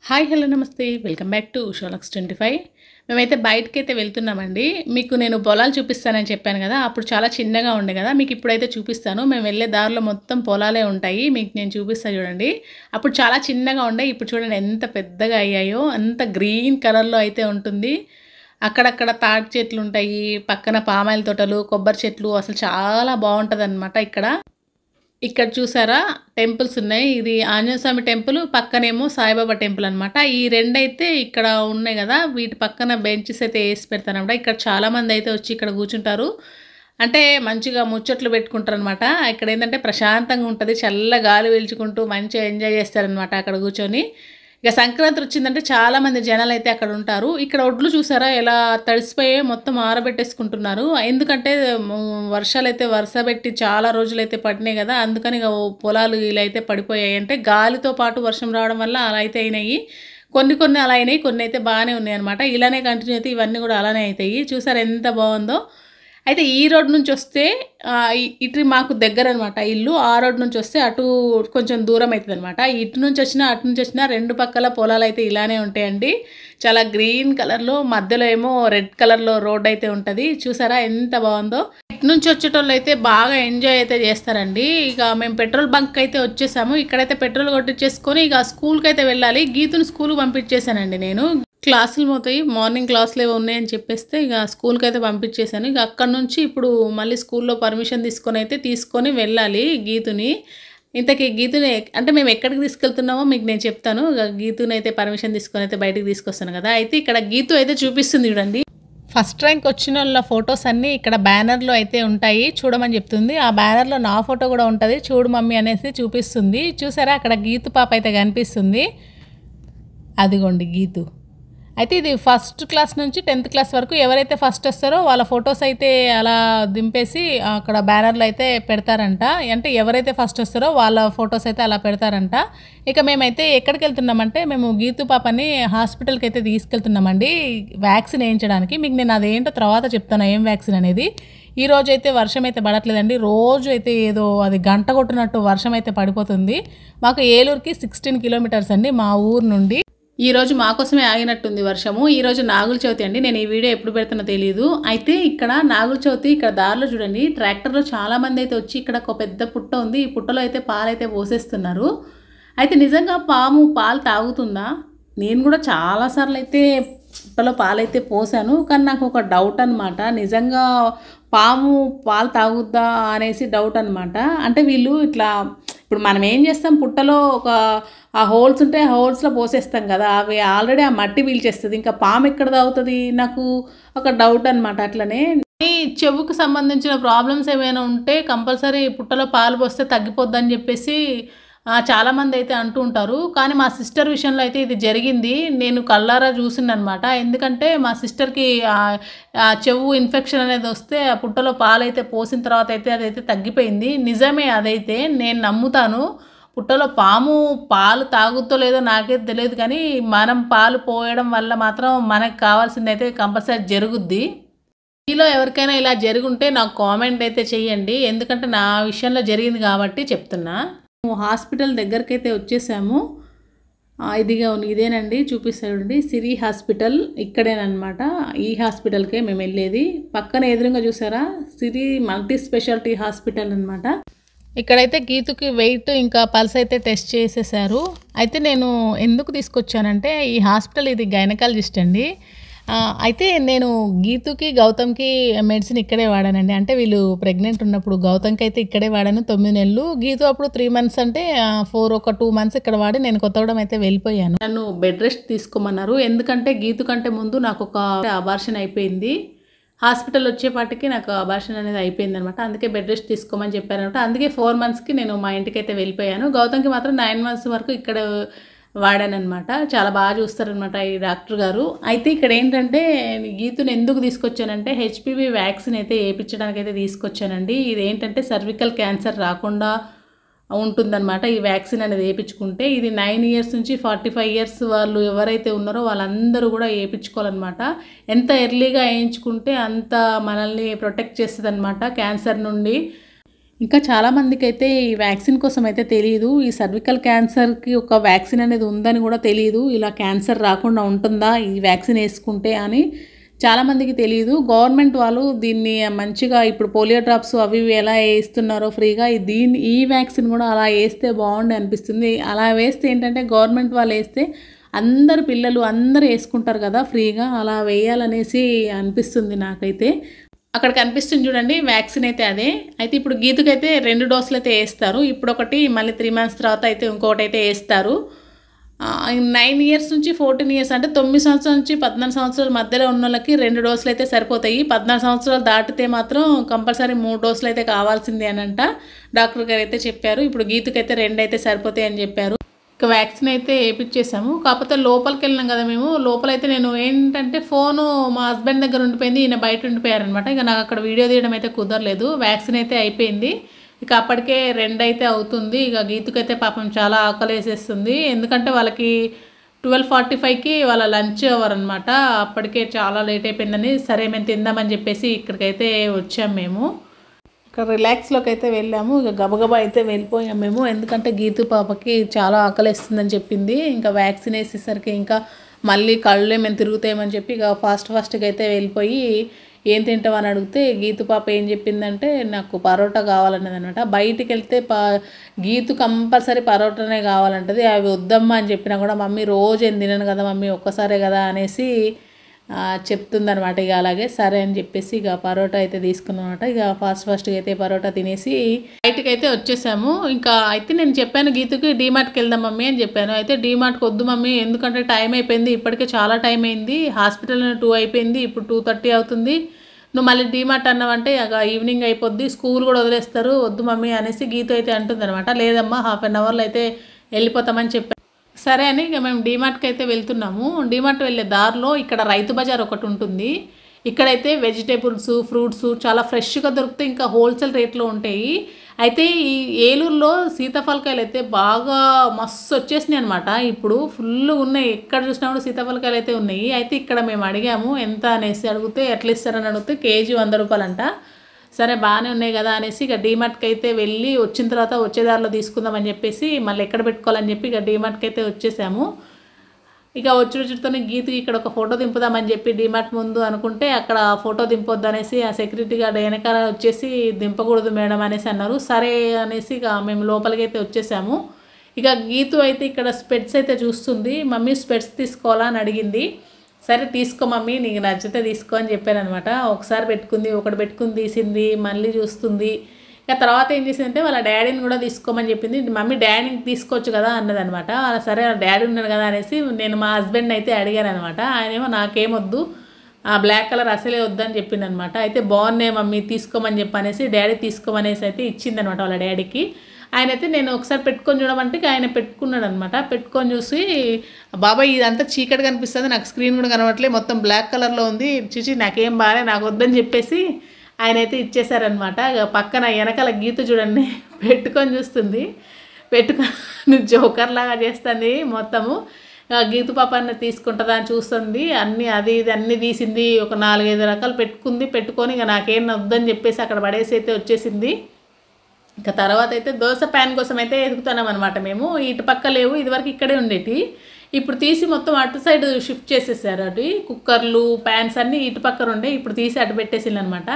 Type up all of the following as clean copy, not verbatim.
Hi hello నమస్తే welcome back to షోలక్స్ 25. మేమైతే బయటకైతే వెళ్తున్నామండి. మీకు నేను పొలాలు చూపిస్తానని చెప్పాను కదా, అప్పుడు చాలా చిన్నగా ఉండే కదా, మీకు ఇప్పుడైతే చూపిస్తాను. మేము వెళ్ళే దారిలో మొత్తం పొలాలే ఉంటాయి, మీకు నేను చూపిస్తాను చూడండి. అప్పుడు చాలా చిన్నగా ఉండే, ఇప్పుడు చూడండి ఎంత పెద్దగా అయ్యాయో, అంత గ్రీన్ కలర్లో అయితే ఉంటుంది. అక్కడక్కడ తాటి చెట్లు ఉంటాయి, పక్కన పామాయిల్ తోటలు, కొబ్బరి చెట్లు, అసలు చాలా బాగుంటుంది అనమాట. ఇక్కడ చూసారా టెంపుల్స్ ఉన్నాయి. ఇది ఆంజనేయ స్వామి టెంపుల్, పక్కనేమో సాయిబాబా టెంపుల్ అనమాట. ఈ రెండైతే ఇక్కడ ఉన్నాయి కదా, వీటి పక్కన బెంచెస్ అయితే వేసి పెడతారనమాట. ఇక్కడ చాలామంది అయితే వచ్చి ఇక్కడ కూర్చుంటారు, అంటే మంచిగా ముచ్చట్లు పెట్టుకుంటారు అనమాట. ఇక్కడ ఏంటంటే ప్రశాంతంగా ఉంటుంది, చల్ల గాలి పీల్చుకుంటూ మంచిగా ఎంజాయ్ చేస్తారనమాట అక్కడ కూర్చొని. ఇక సంక్రాంతి వచ్చిందంటే చాలామంది జనాలు అయితే అక్కడ ఉంటారు. ఇక్కడ ఒడ్లు చూసారా ఎలా తడిసిపోయి మొత్తం ఆరబెట్టేసుకుంటున్నారు. ఎందుకంటే వర్షాలు అయితే వరుసబెట్టి చాలా రోజులు అయితే పడినాయి కదా, అందుకని ఇక పొలాలు ఇలా అయితే పడిపోయాయి. అంటే గాలితో పాటు వర్షం రావడం వల్ల అలా అయితే అయినాయి. కొన్ని అలా అయినాయి, కొన్ని అయితే బాగానే ఉన్నాయి అనమాట. ఇలానే కంటిన్యూ అయితే ఇవన్నీ కూడా అలానే అవుతాయి. చూసారా ఎంత బాగుందో. అయితే ఈ రోడ్ నుంచి వస్తే ఇటు మాకు దగ్గర అనమాట ఇల్లు. ఆ రోడ్ నుంచి వస్తే అటు కొంచెం దూరం అవుతుంది అనమాట. ఇటు నుంచి వచ్చినా అటు నుంచి వచ్చినా రెండు పక్కల పొలాలు అయితే ఇలానే ఉంటాయండి. చాలా గ్రీన్ కలర్లో, మధ్యలో ఏమో రెడ్ కలర్లో రోడ్ అయితే ఉంటుంది. చూసారా ఎంత బాగుందో. ఇటు నుంచి వచ్చేటోళ్ళు అయితే బాగా ఎంజాయ్ అయితే చేస్తారండి. ఇక మేము పెట్రోల్ బంక్ అయితే వచ్చేసాము. ఇక్కడైతే పెట్రోల్ కొట్టించేసుకొని ఇక స్కూల్కి అయితే వెళ్ళాలి. గీతుని స్కూల్కి పంపించేశానండి నేను. క్లాసులు పోతాయి, మార్నింగ్ క్లాసులు ఏవో ఉన్నాయని చెప్పేస్తే ఇక స్కూల్కి అయితే పంపించేశాను. ఇక అక్కడ నుంచి ఇప్పుడు మళ్ళీ స్కూల్లో పర్మిషన్ తీసుకొని వెళ్ళాలి గీతుని. ఇంతకీ గీతుని అంటే మేము ఎక్కడికి తీసుకెళ్తున్నామో మీకు నేను చెప్తాను. ఇక గీతుని అయితే పర్మిషన్ తీసుకొని అయితే బయటికి తీసుకొస్తాను కదా. అయితే ఇక్కడ గీతు అయితే చూపిస్తుంది చూడండి. ఫస్ట్ ర్యాంక్ వచ్చిన వాళ్ళ ఫొటోస్ అన్నీ ఇక్కడ బ్యానర్లో అయితే ఉంటాయి, చూడమని చెప్తుంది. ఆ బ్యానర్లో నా ఫోటో కూడా ఉంటుంది, చూడు మమ్మీ అనేసి చూపిస్తుంది. చూసారా అక్కడ గీతు పాప అయితే కనిపిస్తుంది, అదిగోండి గీతు. అయితే ఇది ఫస్ట్ క్లాస్ నుంచి 10th క్లాస్ వరకు ఎవరైతే ఫస్ట్ వస్తారో వాళ్ళ ఫొటోస్ అయితే అలా దింపేసి అక్కడ బ్యానర్లు అయితే పెడతారంట. అంటే ఎవరైతే ఫస్ట్ వస్తారో వాళ్ళ ఫొటోస్ అయితే అలా పెడతారంట. ఇక మేమైతే ఎక్కడికి వెళ్తున్నామంటే మేము గీతు పాపని హాస్పిటల్కి అయితే తీసుకెళ్తున్నామండి వ్యాక్సిన్ వేయించడానికి. మీకు నేను అదేంటో తర్వాత చెప్తాను ఏం వ్యాక్సిన్ అనేది. ఈ రోజు అయితే వర్షం అయితే పడట్లేదండి, రోజు అయితే ఏదో అది గంట కొట్టినట్టు వర్షం అయితే పడిపోతుంది. మాకు ఏలూరుకి 16 కిలోమీటర్స్ అండి మా ఊరు నుండి. ఈరోజు మాకోసమే ఆగినట్టుంది వర్షము. ఈరోజు నాగుల చవితి అండి, నేను ఈ వీడియో ఎప్పుడు పెడుతున్నా తెలియదు. అయితే ఇక్కడ నాగుల చవితి ఇక్కడ దారిలో చూడండి ట్రాక్టర్లో చాలామంది అయితే వచ్చి ఇక్కడ ఒక పెద్ద పుట్ట ఉంది, ఈ పుట్టలో అయితే పాలైతే పోసేస్తున్నారు. అయితే నిజంగా పాము పాలు తాగుతుందా? నేను కూడా చాలాసార్లు అయితే పుట్టలో పాలైతే పోసాను, కానీ నాకు ఒక డౌట్ అనమాట. నిజంగా పాము పాలు తాగుద్దా అనేసి డౌట్ అనమాట. అంటే వీళ్ళు ఇట్లా ఇప్పుడు మనం ఏం చేస్తాం, పుట్టలో ఆ హోల్స్ ఉంటే ఆ హోల్స్లో పోసేస్తాం కదా, అవి ఆల్రెడీ ఆ మట్టి పీల్చేస్తుంది, ఇంకా పాము ఎక్కడ తాగుతుంది? నాకు ఒక డౌట్ అనమాట. అట్లనే చెవుకు సంబంధించిన ప్రాబ్లమ్స్ ఏమైనా ఉంటే కంపల్సరీ పుట్టలో పాలు పోస్తే తగ్గిపోద్దని చెప్పేసి చాలామంది అయితే అంటూ ఉంటారు. కానీ మా సిస్టర్ విషయంలో అయితే ఇది జరిగింది, నేను కళ్ళారా చూసింది అనమాట. ఎందుకంటే మా సిస్టర్కి చెవు ఇన్ఫెక్షన్ అనేది వస్తే ఆ పుట్టలో పాలు అయితే పోసిన తర్వాత అయితే అదైతే తగ్గిపోయింది. నిజమే, అదైతే నేను నమ్ముతాను. పుట్టలో పాము పాలు తాగుతో లేదో నాకైతే తెలియదు, కానీ మనం పాలు పోయడం వల్ల మాత్రం మనకు కావాల్సింది అయితే కంపల్సరీ జరుగుద్ది. మీలో ఎవరికైనా ఇలా జరుగుంటే నాకు కామెంట్ అయితే చెయ్యండి, ఎందుకంటే నా విషయంలో జరిగింది కాబట్టి చెప్తున్నా. హాస్పిటల్ దగ్గరికి అయితే వచ్చేసాము. ఇదేనండి చూపిస్తాడండి, సిరి హాస్పిటల్ ఇక్కడేనమాట. ఈ హాస్పిటల్కే మేము వెళ్ళేది. పక్కన ఎదురుగా చూసారా సిరి మల్టీ స్పెషాలిటీ హాస్పిటల్ అనమాట. ఇక్కడైతే గీతుకి వెయిట్ ఇంకా పల్స్ అయితే టెస్ట్ చేసేసారు. అయితే నేను ఎందుకు తీసుకొచ్చానంటే ఈ హాస్పిటల్ ఇది గైనకాలజిస్ట్ అండి. అయితే నేను గీతుకి గౌతమ్కి మెడిసిన్ ఇక్కడే వాడానండి. అంటే వీళ్ళు ప్రెగ్నెంట్ ఉన్నప్పుడు గౌతమ్కి అయితే ఇక్కడే వాడాను 9 నెలలు, గీతు అప్పుడు 3 మంత్స్ అంటే 2 మంత్స్ ఇక్కడ వాడి నేను కొత్తగూడెం అయితే వెళ్ళిపోయాను. నన్ను బెడ్ రెస్ట్ తీసుకోమన్నారు, ఎందుకంటే గీతు కంటే ముందు నాకు ఒక అబార్షన్ అయిపోయింది. హాస్పిటల్ వచ్చేపాటికి నాకు అబార్షన్ అనేది అయిపోయింది అనమాట. అందుకే బెడ్ రెస్ట్ తీసుకోమని చెప్పారనమాట. అందుకే 4 మంత్స్కి నేను మా ఇంటికి అయితే వెళ్ళిపోయాను. గౌతమ్కి మాత్రం 9 మంత్స్ వరకు ఇక్కడ వాడానమాట. చాలా బాగా చూస్తారనమాట ఈ డాక్టర్ గారు. అయితే ఇక్కడ ఏంటంటే గీతుని ఎందుకు తీసుకొచ్చానంటే హెచ్పివి వ్యాక్సిన్ అయితే వేయించడానికి అయితే తీసుకొచ్చానండి. ఇది ఏంటంటే సర్వికల్ క్యాన్సర్ రాకుండా ఉంటుందన్నమాట ఈ వ్యాక్సిన్ అనేది వేయించుకుంటే. ఇది 9 ఇయర్స్ నుంచి 45 ఇయర్స్ వాళ్ళు ఎవరైతే ఉన్నారో వాళ్ళందరూ కూడా వేయించుకోవాలన్నమాట. ఎంత ఎర్లీగా వేయించుకుంటే అంత మనల్ని ప్రొటెక్ట్ చేస్తుంది అనమాట క్యాన్సర్ నుండి. ఇంకా చాలామందికైతే ఈ వ్యాక్సిన్ కోసం అయితే తెలియదు. ఈ సర్వికల్ క్యాన్సర్‌కి ఒక వ్యాక్సిన్ అనేది ఉందని కూడా తెలీదు. ఇలా క్యాన్సర్ రాకుండా ఉంటుందా ఈ వ్యాక్సిన్ వేసుకుంటే అని చాలామందికి తెలీదు. గవర్నమెంట్ వాళ్ళు దీన్ని మంచిగా ఇప్పుడు పోలియో డ్రాప్స్ అవి ఇవి ఎలా వేస్తున్నారో ఫ్రీగా ఈ వ్యాక్సిన్ కూడా అలా వేస్తే బాగుండే అనిపిస్తుంది. అలా వేస్తే ఏంటంటే గవర్నమెంట్ వాళ్ళు వేస్తే అందరు పిల్లలు అందరూ వేసుకుంటారు కదా ఫ్రీగా, అలా వేయాలనేసి అనిపిస్తుంది నాకైతే. అక్కడ కనిపిస్తుంది చూడండి వ్యాక్సిన్ అయితే అదే. అయితే ఇప్పుడు గీతుకైతే 2 డోసులు అయితే వేస్తారు. ఇప్పుడు ఒకటి, మళ్ళీ 3 మంత్స్ తర్వాత అయితే ఇంకొకటి అయితే వేస్తారు. 9 ఇయర్స్ నుంచి 14 ఇయర్స్ అంటే 9 సంవత్సరాల నుంచి 14 సంవత్సరాల మధ్యలో ఉన్న వాళ్ళకి 2 డోసులు అయితే సరిపోతాయి. 14 సంవత్సరాలు దాటితే మాత్రం కంపల్సరీ 3 డోసులు అయితే కావాల్సిందే అనంట డాక్టర్ గారు అయితే చెప్పారు. ఇప్పుడు గీతుకైతే 2 అయితే సరిపోతాయి అని చెప్పారు. ఇక వ్యాక్సిన్ అయితే వేయించేసాము. కాకపోతే లోపలికి వెళ్ళినాం కదా మేము. లోపలైతే నేను ఏంటంటే ఫోను మా హస్బెండ్ దగ్గర ఉండిపోయింది, ఈయన బయట ఉండిపోయారనమాట. ఇక నాకు అక్కడ వీడియో తీయడం అయితే కుదరలేదు. వ్యాక్సిన్ అయితే అయిపోయింది. ఇక అప్పటికే 2 అయితే అవుతుంది. ఇక గీతుకైతే పాపం చాలా ఆకలేసేస్తుంది. ఎందుకంటే వాళ్ళకి 12:45కి వాళ్ళ లంచ్ అవర్ అనమాట. అప్పటికే చాలా లేట్ అయిపోయిందని సరే మేము తిందామని చెప్పేసి ఇక్కడికైతే వచ్చాము మేము. ఇక్కడ రిలాక్స్లోకి అయితే వెళ్ళాము. ఇక గబగబా అయితే వెళ్ళిపోయాం మేము. ఎందుకంటే గీతు పాపకి చాలా ఆకలిస్తుందని చెప్పింది. ఇంకా వ్యాక్సిన్ వేసేసరికి ఇంకా మళ్ళీ కళ్ళు మేము తిరుగుతామని చెప్పి ఇక ఫాస్ట్గా అయితే వెళ్ళిపోయి ఏం తింటామని అడిగితే గీతు పాప ఏం చెప్పిందంటే నాకు పరోటా కావాలన్నది అనమాట. బయటికి వెళ్తే గీతు కంపల్సరీ పరోటానే కావాలంటది. అవి వద్దమ్మా అని చెప్పినా కూడా మమ్మీ రోజు ఏం తినను కదా మమ్మీ, ఒక్కసారే కదా అనేసి చెప్తుందనమాట. ఇక అలాగే సరే అని చెప్పేసి ఇక పరోటా అయితే తీసుకున్నమాట. ఇక ఫాస్ట్గా అయితే పరోటా తినేసి బయటకు అయితే వచ్చేసాము. ఇంకా అయితే నేను చెప్పాను గీతుకి డీమార్ట్కి వెళ్దాం మమ్మీ అని చెప్పాను. అయితే డీమార్ట్కి వద్దు మమ్మీ, ఎందుకంటే టైం అయిపోయింది, ఇప్పటికే చాలా టైం అయింది, హాస్పిటల్ 2 అయిపోయింది, ఇప్పుడు 2:30 అవుతుంది, నువ్వు మళ్ళీ డీమార్ట్ అన్నావంటే ఇక ఈవినింగ్ అయిపోద్ది, స్కూల్ కూడా వదిలేస్తారు, వద్దు మమ్మీ అనేసి గీత అయితే అంటుంది అనమాట. లేదమ్మా హాఫ్ అన్ అవర్లో అయితే వెళ్ళిపోతామని చెప్పాను. సరే అని ఇక మేము డీమార్ట్కి అయితే వెళ్తున్నాము. డీమార్ట్ వెళ్ళే దారిలో ఇక్కడ రైతు బజార్ ఒకటి ఉంటుంది. ఇక్కడైతే వెజిటేబుల్స్, ఫ్రూట్స్ చాలా ఫ్రెష్గా దొరుకుతాయి, ఇంకా హోల్సేల్ రేట్లో ఉంటాయి. అయితే ఈ ఏలూరులో సీతాఫలకాయలు అయితే బాగా మస్తు వచ్చేసినాయి అనమాట. ఇప్పుడు ఫుల్ ఉన్నాయి, ఎక్కడ చూసినా కూడా సీతాఫలకాయలు అయితే ఉన్నాయి. అయితే ఇక్కడ మేము అడిగాము ఎంత అనేసి, అడిగితే ఎట్లా ఇస్తారని అడిగితే కేజీ 100 రూపాయలంట. సరే బాగానే ఉన్నాయి కదా అనేసి ఇక డీమార్ట్కి అయితే వెళ్ళి వచ్చిన తర్వాత వచ్చేదారిలో తీసుకుందామని చెప్పేసి మళ్ళీ ఎక్కడ పెట్టుకోవాలని చెప్పి ఇక డీమార్ట్కి అయితే వచ్చేసాము. ఇక వచ్చుతోనే గీతకి ఇక్కడ ఒక ఫోటో దింపుదామని చెప్పి డీమార్ట్ ముందు అనుకుంటే అక్కడ ఫోటో దింపొద్దు అనేసి ఆ సెక్యూరిటీ గార్డ్ వెనకాల వచ్చేసి దింపకూడదు మేడం అనేసి అన్నారు. సరే అనేసి ఇక మేము లోపలికి అయితే వచ్చేసాము. ఇక గీతు అయితే ఇక్కడ స్పెట్స్ అయితే చూస్తుంది. మమ్మీ స్పెట్స్ తీసుకోవాలా అని అడిగింది. సరే తీసుకో మమ్మీ, నీకు నచ్చితే తీసుకో అని చెప్పాను అనమాట. ఒకసారి పెట్టుకుంది, ఒకటి పెట్టుకుని తీసింది, మళ్ళీ చూస్తుంది. ఇక తర్వాత ఏం చేసిందంటే వాళ్ళ డాడీని కూడా తీసుకోమని చెప్పింది. మమ్మీ డాడీని తీసుకోవచ్చు కదా అన్నదనమాట. సరే డాడీ ఉన్నాడు కదా అనేసి నేను మా హస్బెండ్ని అయితే అడిగాను అనమాట. ఆయనేమో నాకేమొద్దు, ఆ బ్లాక్ కలర్ అసలే వద్దని చెప్పింది అనమాట. అయితే బాగున్నాయి మమ్మీ తీసుకోమని చెప్పనేసి డాడీ తీసుకోమనేసి అయితే ఇచ్చిందనమాట వాళ్ళ డాడీకి. ఆయన అయితే నేను ఒకసారి పెట్టుకొని చూడమంటే ఆయన పెట్టుకున్నాడు అనమాట. పెట్టుకొని చూసి బాబాయ్ ఇదంతా చీకటి కనిపిస్తుంది, నాకు స్క్రీన్ కూడా కనబడట్లేదు, మొత్తం బ్లాక్ కలర్లో ఉంది, చూసి నాకేం బాగాలే, నాకు వద్దని చెప్పేసి ఆయన అయితే ఇచ్చేసారనమాట. పక్కన వెనకాల గీత చూడండి పెట్టుకొని చూస్తుంది, పెట్టుకొని జోకర్ లాగా చేస్తుంది మొత్తము. గీతు పాపని తీసుకుంటుందా అని చూస్తుంది, అన్నీ అది ఇది అన్నీ తీసింది, ఒక 4-5 రకాలు పెట్టుకుంది. పెట్టుకొని ఇక నాకేం వద్దని చెప్పేసి అక్కడ పడేసి అయితే వచ్చేసింది. ఇంకా తర్వాత అయితే దోశ ప్యాన్ కోసం అయితే ఎదుగుతున్నాం అనమాట మేము. ఇటు పక్క లేవు, ఇదివరకు ఇక్కడే ఉండేటి, ఇప్పుడు తీసి మొత్తం అటు సైడ్ షిఫ్ట్ చేసేసారు. అటు కుక్కర్లు ప్యాన్స్ అన్నీ ఇటు పక్కన ఉండే, ఇప్పుడు తీసి అటు పెట్టేసింది అనమాట.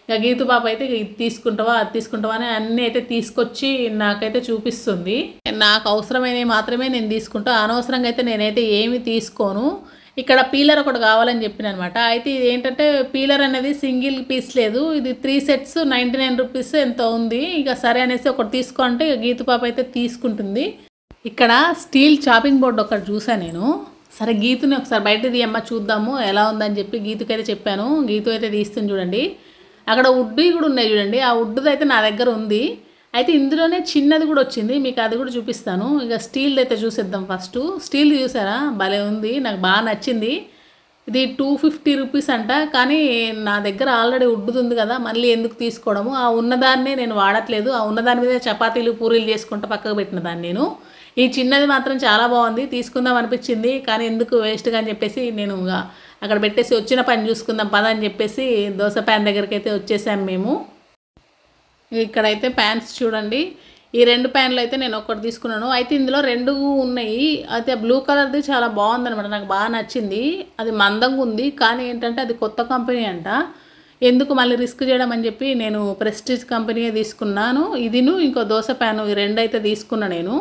ఇక గీతు పాప అయితే ఇది తీసుకుంటావా అది తీసుకుంటావా అని అన్నీ అయితే తీసుకొచ్చి నాకైతే చూపిస్తుంది. నాకు అవసరమైనవి మాత్రమే నేను తీసుకుంటా, అనవసరంగా అయితే నేనైతే ఏమి తీసుకోను. ఇక్కడ పీలర్ ఒకటి కావాలని చెప్పిన అనమాట. అయితే ఇది ఏంటంటే పీలర్ అనేది సింగిల్ పీస్ లేదు, ఇది 3 సెట్స్ 99 రూపీస్ ఎంతో ఉంది. ఇక సరే అనేసి ఒకటి తీసుకో అంటే ఇక గీతు పాప అయితే తీసుకుంటుంది. ఇక్కడ స్టీల్ చాపింగ్ బోర్డు ఒకటి చూసాను నేను. సరే గీతుని ఒకసారి బయట తీయమ్మ చూద్దాము ఎలా ఉందని చెప్పి గీతుకైతే చెప్పాను. గీతు అయితే తీస్తుంది చూడండి. అక్కడ వుడ్ కూడా ఉన్నాయి చూడండి, ఆ వుడ్ది అయితే నా దగ్గర ఉంది. అయితే ఇందులోనే చిన్నది కూడా వచ్చింది, మీకు అది కూడా చూపిస్తాను. ఇక స్టీల్ అయితే చూసేద్దాం ఫస్ట్. స్టీల్ చూసారా భలే ఉంది, నాకు బాగా నచ్చింది. ఇది 250 రూపీస్ అంట. కానీ నా దగ్గర ఆల్రెడీ వుడ్ది ఉంది కదా, మళ్ళీ ఎందుకు తీసుకోవడము, ఆ ఉన్నదాన్నే నేను వాడట్లేదు, ఆ ఉన్నదాని మీద చపాతీలు పూరీలు చేసుకుంటా పక్కకు పెట్టిన దాన్ని నేను. ఈ చిన్నది మాత్రం చాలా బాగుంది, తీసుకుందాం అనిపించింది, కానీ ఎందుకు వేస్ట్గా అని చెప్పేసి నేను అక్కడ పెట్టేసి వచ్చిన పని చూసుకుందాం పద అని చెప్పేసి దోశ ప్యాన్ దగ్గరికి అయితే వచ్చేసాము మేము. ఇక్కడైతే ప్యాంట్స్ చూడండి. ఈ 2 ప్యాంట్లు అయితే నేను ఒకటి తీసుకున్నాను. అయితే ఇందులో 2 ఉన్నాయి. అయితే బ్లూ కలర్ది చాలా బాగుందనమాట, నాకు బాగా నచ్చింది. అది మందంగా ఉంది, కానీ ఏంటంటే అది కొత్త కంపెనీ అంట. ఎందుకు మళ్ళీ రిస్క్ చేయడం అని చెప్పి నేను ప్రెస్టీజ్ కంపెనీయే తీసుకున్నాను. ఇదిను ఇంకో దోశ ప్యాను, ఈ 2 అయితే తీసుకున్నా నేను.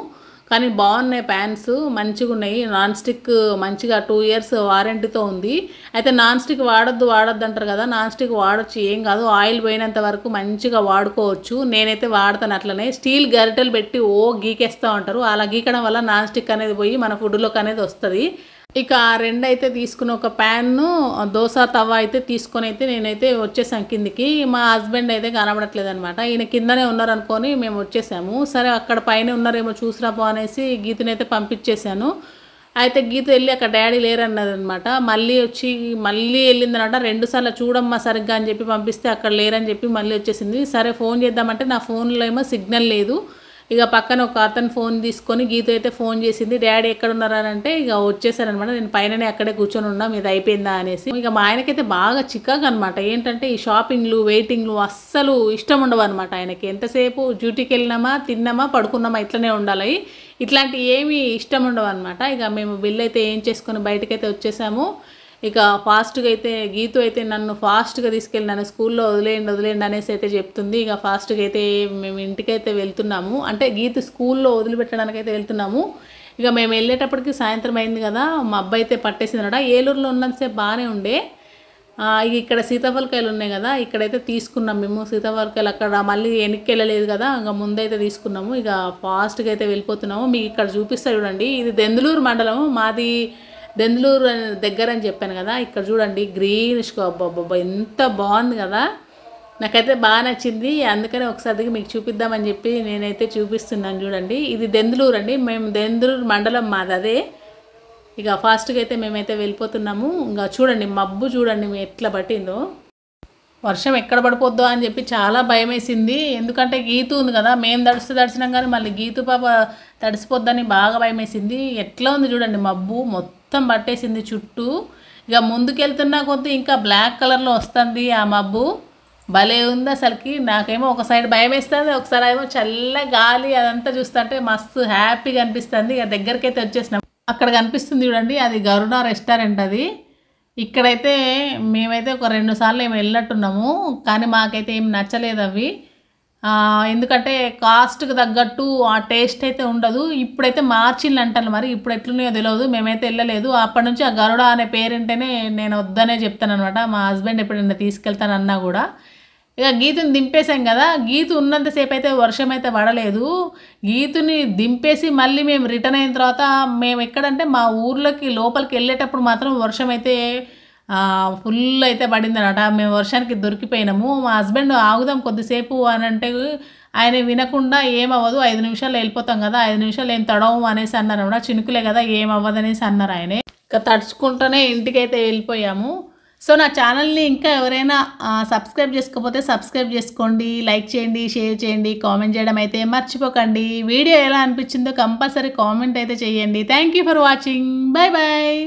కానీ బాగున్నాయి ప్యాన్స్, మంచిగా ఉన్నాయి. నాన్ స్టిక్ మంచిగా 2 ఇయర్స్ వారంటీతో ఉంది. అయితే నాన్ స్టిక్ వాడొద్దు అంటారు కదా, నాన్ స్టిక్ వాడొచ్చు, ఏం కాదు. ఆయిల్ పోయినంత వరకు మంచిగా వాడుకోవచ్చు. నేనైతే వాడతాను అట్లనే. స్టీల్ గరిటెలు పెట్టి గీకేస్తూ ఉంటారు, అలా గీకడం వల్ల నాన్ స్టిక్ అనేది పోయి మన ఫుడ్లోకి అనేది వస్తుంది. ఇక ఆ 2 అయితే తీసుకుని, ఒక ప్యాన్ను దోశ తవా అయితే తీసుకొని అయితే నేనైతే వచ్చేసాను కిందికి. మా హస్బెండ్ అయితే కనబడట్లేదు అనమాట, ఈయన కిందనే ఉన్నారనుకొని మేము వచ్చేసాము. సరే అక్కడ పైన ఉన్నారేమో చూసిరాపో అనేసి గీతనైతే పంపించేశాను. అయితే గీత వెళ్ళి అక్కడ డాడీ లేరన్నది అనమాట. మళ్ళీ వెళ్ళిందనమాట. 2 సార్లు చూడమ్మా సరిగ్గా అని చెప్పి పంపిస్తే అక్కడ లేరని చెప్పి మళ్ళీ వచ్చేసింది. సరే ఫోన్ చేద్దామంటే నా ఫోన్లో ఏమో సిగ్నల్ లేదు. ఇక పక్కన ఒక అతను ఫోన్ తీసుకొని గీత అయితే ఫోన్ చేసింది. డాడీ ఎక్కడ ఉన్నారంటే ఇక వచ్చేసారనమాట. నేను పైననే అక్కడే కూర్చొని ఉన్నాం, ఇది అయిపోయిందా అనేసి. ఇక మా ఆయనకైతే బాగా చికాకు అనమాట. ఏంటంటే ఈ షాపింగ్లు వెయిటింగ్లు అస్సలు ఇష్టం ఉండవు అనమాట ఆయనకి. ఎంతసేపు డ్యూటీకి వెళ్ళినామా, తిన్నామా, పడుకున్నామా, ఇట్లనే ఉండాలి. ఇట్లాంటి ఏమీ ఇష్టం ఉండవు అనమాట. ఇక మేము బిల్ అయితే ఏం చేసుకొని బయటకైతే వచ్చేసాము. ఇక ఫాస్ట్గా అయితే గీతు అయితే నన్ను ఫాస్ట్గా తీసుకెళ్ళి నన్ను స్కూల్లో వదిలేయండి అనేసి అయితే చెప్తుంది. ఇక ఫాస్ట్గా అయితే మేము ఇంటికైతే వెళ్తున్నాము, అంటే గీతు స్కూల్లో వదిలిపెట్టడానికి అయితే వెళ్తున్నాము. ఇక మేము వెళ్ళేటప్పటికి సాయంత్రం అయింది కదా, మా అబ్బాయి అయితే పట్టేసిందట. ఏలూరులో ఉన్నంతసేపు బాగానే ఉండే. ఇక ఇక్కడ సీతాఫలకాయలు ఉన్నాయి కదా, ఇక్కడైతే తీసుకున్నాం మేము సీతాఫలకాయలు. అక్కడ మళ్ళీ వెనక్కి వెళ్ళలేదు కదా, ఇంకా ముందైతే తీసుకున్నాము. ఇక ఫాస్ట్గా అయితే వెళ్ళిపోతున్నాము. మీకు ఇక్కడ చూపిస్తా చూడండి. ఇది దెందులూరు మండలం, మాది దెందులూరు దగ్గర అని చెప్పాను కదా. ఇక్కడ చూడండి గ్రీనిష్, అబ్బబ్బబ్బా ఎంత బాగుంది కదా, నాకైతే బాగా నచ్చింది. అందుకని ఒకసారి మీకు చూపిద్దామని చెప్పి నేనైతే చూపిస్తున్నాను. చూడండి ఇది దెందులూరు అండి, మేము దెందులూరు మండలం మాది అదే. ఇక ఫాస్ట్గా అయితే మేమైతే వెళ్ళిపోతున్నాము. ఇంకా చూడండి మబ్బు చూడండి ఎట్లా పట్టిందో. వర్షం ఎక్కడ పడిపోద్దో అని చెప్పి చాలా భయం వేసింది. ఎందుకంటే గీతు ఉంది కదా, మేము తడిసినాం కానీ మళ్ళీ గీతు పాప తడిసిపోద్దని బాగా భయం వేసింది. ఎట్లా ఉంది చూడండి మబ్బు మొత్తం పట్టేసింది చుట్టూ. ఇక ముందుకెళ్తున్నా కొద్దీ ఇంకా బ్లాక్ కలర్లో వస్తుంది ఆ మబ్బు, భలే ఉంది అసలుకి. నాకేమో ఒక సైడ్ భయం వేస్తుంది, ఒకసారి ఏమో చల్ల గాలి, అదంతా చూస్తుంటే మస్తు హ్యాపీగా అనిపిస్తుంది. ఇక దగ్గరికి అయితే వచ్చేసినాం. అక్కడ కనిపిస్తుంది చూడండి, అది గరుడ రెస్టారెంట్. అది ఇక్కడైతే మేమైతే ఒక 2 సార్లు ఏమి వెళ్ళినట్టున్నాము, కానీ మాకైతే ఏం నచ్చలేదు అవి. ఎందుకంటే కాస్ట్కి తగ్గట్టు ఆ టేస్ట్ అయితే ఉండదు. ఇప్పుడైతే మార్చిన్లు అంటారు, మరి ఇప్పుడు ఎట్లున్నాయో తెలియదు, మేమైతే వెళ్ళలేదు. అప్పటి నుంచి ఆ గరుడ అనే పేరుంటేనే నేను వద్దనే చెప్తాను అనమాట. మా హస్బెండ్ ఎప్పుడైనా తీసుకెళ్తానన్నా కూడా. ఇక గీతుని దింపేసాం కదా, గీతు ఉన్నంతసేపు అయితే వర్షం అయితే పడలేదు. గీతుని దింపేసి మళ్ళీ మేము రిటర్న్ అయిన తర్వాత మేము ఎక్కడంటే మా ఊర్లోకి లోపలికి వెళ్ళేటప్పుడు మాత్రం వర్షం అయితే ఫుల్ అయితే పడిందనమాట. మేము వర్షానికి దొరికిపోయినాము. మా హస్బెండ్ ఆగుదాం కొద్దిసేపు అని అంటే ఆయన వినకుండా ఏమవ్వదు, 5 నిమిషాలు వెళ్ళిపోతాం కదా, 5 నిమిషాలు ఏం తడవు అనేసి అన్నారు అనమాట. చినుకులే కదా ఏమవ్వదు అనేసి అన్నారు ఆయనే. ఇక తడుచుకుంటూనే ఇంటికైతే వెళ్ళిపోయాము. సో నా ఛానల్ని ఇంకా ఎవరైనా సబ్స్క్రైబ్ చేసుకోకపోతే సబ్స్క్రైబ్ చేసుకోండి, లైక్ చేయండి, షేర్ చేయండి, కామెంట్ చేయడం అయితే మర్చిపోకండి. వీడియో ఎలా అనిపించిందో కంపల్సరీ కామెంట్ అయితే చేయండి. Thank you for watching. Bye bye.